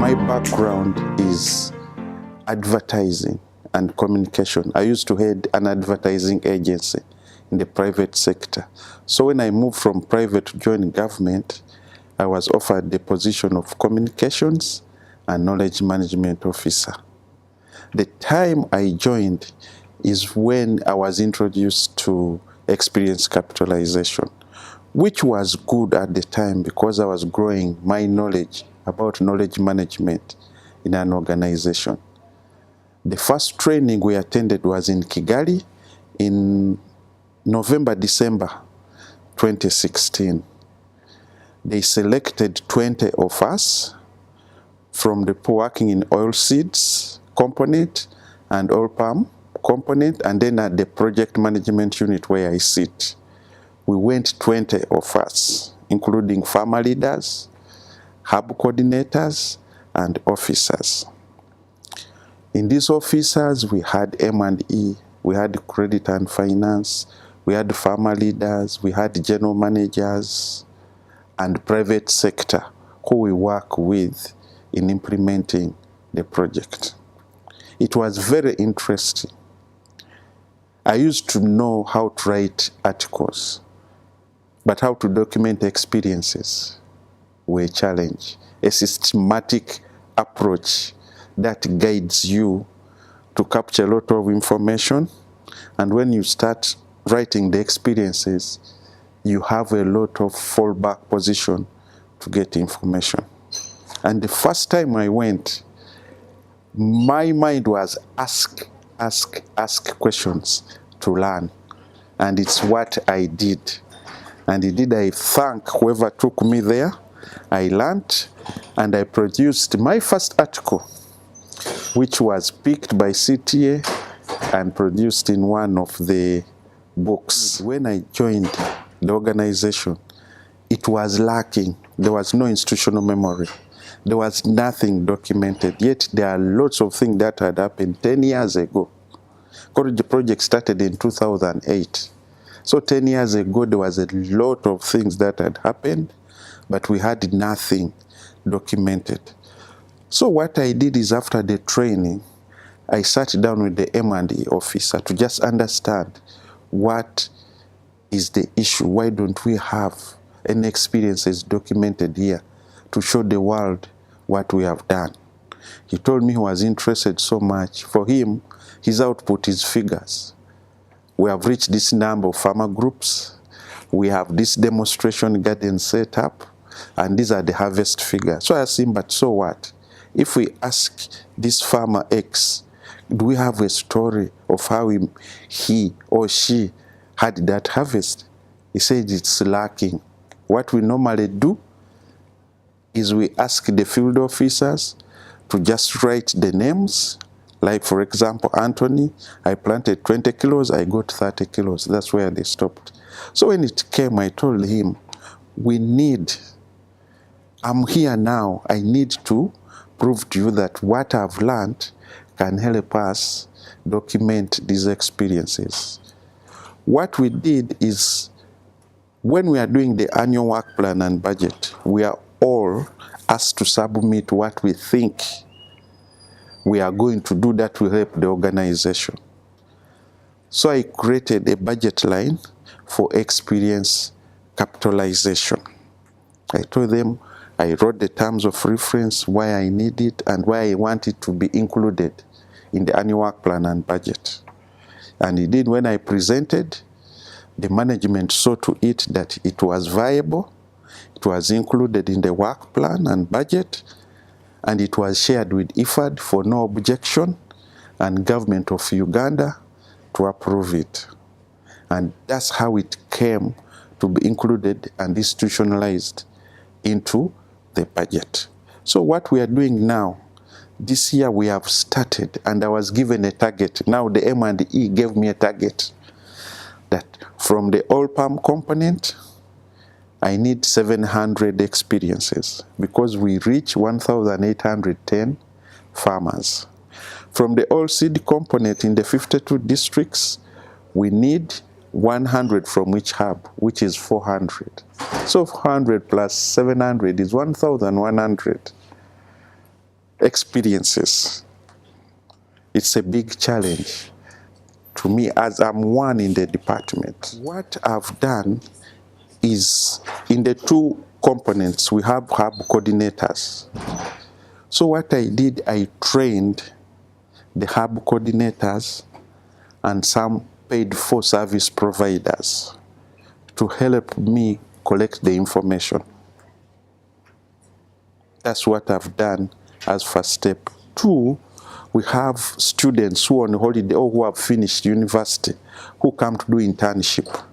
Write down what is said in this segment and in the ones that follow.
My background is advertising and communication. I used to head an advertising agency in the private sector. So when I moved from private to join government, I was offered the position of communications and knowledge management officer. The time I joined is when I was introduced to experience capitalization, which was good at the time because I was growing my knowledge about knowledge management in an organization. The first training we attended was in Kigali in December 2016. They selected 20 of us from the working in oilseeds component and oil palm component, and then at the project management unit where I sit. We went 20 of us, including farmer leaders, hub coordinators, and officers. In these officers, we had M&E, we had credit and finance, we had farmer leaders, we had general managers, and private sector who we work with in implementing the project. It was very interesting. I used to know how to write articles, but how to document experiences were a challenge. A systematic approach that guides you to capture a lot of information, and when you start writing the experiences, you have a lot of fallback position to get information. And the first time I went, my mind was ask questions to learn, and it's what I did. And indeed, I thank whoever took me there. I learned, and I produced my first article, which was picked by CTA and produced in one of the books. When I joined the organization, it was lacking. There was no institutional memory. There was nothing documented, yet there are lots of things that had happened 10 years ago. The project started in 2008. So 10 years ago, there was a lot of things that had happened, but we had nothing documented. So what I did is, after the training, I sat down with the M&E officer to just understand what is the issue. Why don't we have any experiences documented here to show the world what we have done? He told me he was interested so much. For him, his output is figures. We have reached this number of farmer groups. We have this demonstration garden set up, and these are the harvest figures. So I asked him, but so what? If we ask this farmer X, do we have a story of how he or she had that harvest? He said it's lacking. What we normally do is we ask the field officers to just write the names. Like, for example, Anthony, I planted 20 kilos, I got 30 kilos. That's where they stopped. So when it came, I told him, I'm here now. I need to prove to you that what I've learned can help us document these experiences. What we did is, when we are doing the annual work plan and budget, we are all asked to submit what we think we are going to do that will help the organization. So I created a budget line for experience capitalization. I told them, I wrote the terms of reference, why I need it, and why I want it to be included in the annual work plan and budget. And indeed, when I presented, the management saw to it that it was viable, it was included in the work plan and budget, and it was shared with IFAD for no objection, and government of Uganda to approve it. And that's how it came to be included and institutionalized into the budget. So what we are doing now, this year we have started, and I was given a target. Now the M&E gave me a target that from the oil palm component, I need 700 experiences because we reach 1,810 farmers. From the oilseed component in the 52 districts, we need 100 from each hub, which is 400. So 400 plus 700 is 1,100. experiences. It's a big challenge to me as I'm one in the department. What I've done is, in the two components, we have hub coordinators. So what I did, I trained the hub coordinators and some paid for service providers to help me collect the information. That's what I've done as first step. Two, we have students who are on holiday or who have finished university who come to do internship.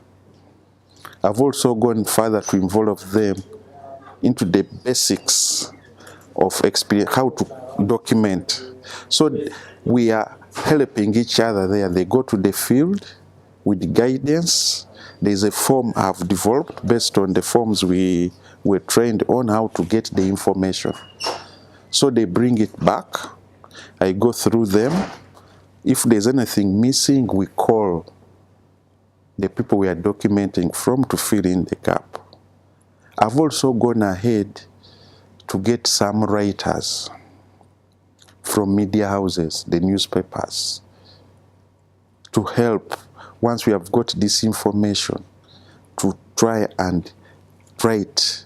I've also gone further to involve them into the basics of experience, how to document. So we are helping each other there. They go to the field with guidance. There's a form I've developed based on the forms we were trained on how to get the information. So they bring it back. I go through them. If there's anything missing, we call the people we are documenting from to fill in the gap. I've also gone ahead to get some writers from media houses, the newspapers, to help, once we have got this information, to try and write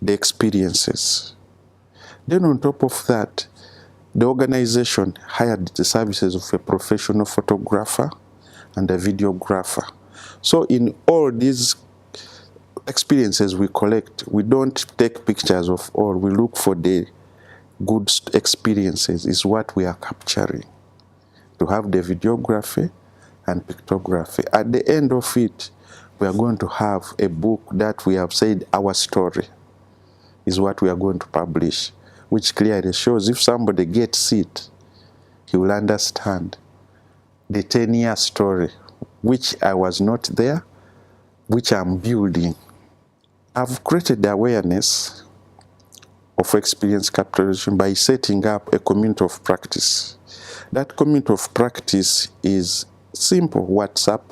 the experiences. Then on top of that, the organization hired the services of a professional photographer and a videographer. So in all these experiences we collect, we don't take pictures of all, we look for the good experiences is what we are capturing, to have the videography and pictography. At the end of it, we are going to have a book that we have said our story is what we are going to publish, which clearly shows if somebody gets it, he will understand the 10-year story, which I was not there, which I'm building. I've created the awareness of experience capitalization by setting up a community of practice. That community of practice is simple WhatsApp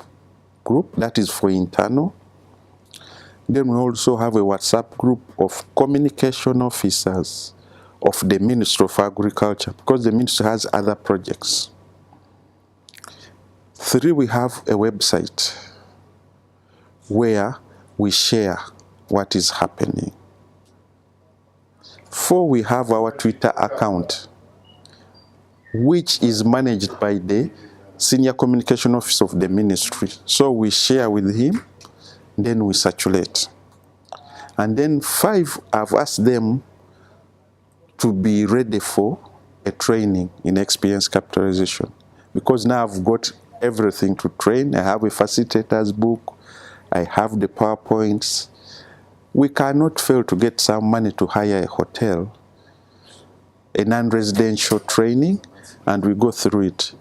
group that is for internal. Then we also have a WhatsApp group of communication officers of the Ministry of Agriculture, because the ministry has other projects. 3, we have a website where we share what is happening. 4, we have our Twitter account, which is managed by the Senior Communication Officer of the ministry. So we share with him, then we circulate. And then 5, I've asked them to be ready for a training in experience capitalization, because now I've got everything to train. I have a facilitator's book, I have the PowerPoints. We cannot fail to get some money to hire a hotel, a non-residential training, and we go through it.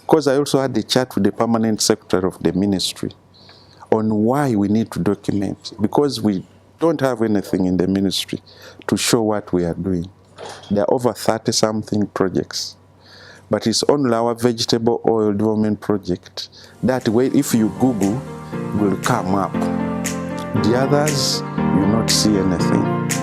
Because I also had a chat with the permanent secretary of the ministry on why we need to document, because we don't have anything in the ministry to show what we are doing. There are over 30-something projects, but it's only our vegetable oil development project that way, if you Google, will come up. The others, you will not see anything.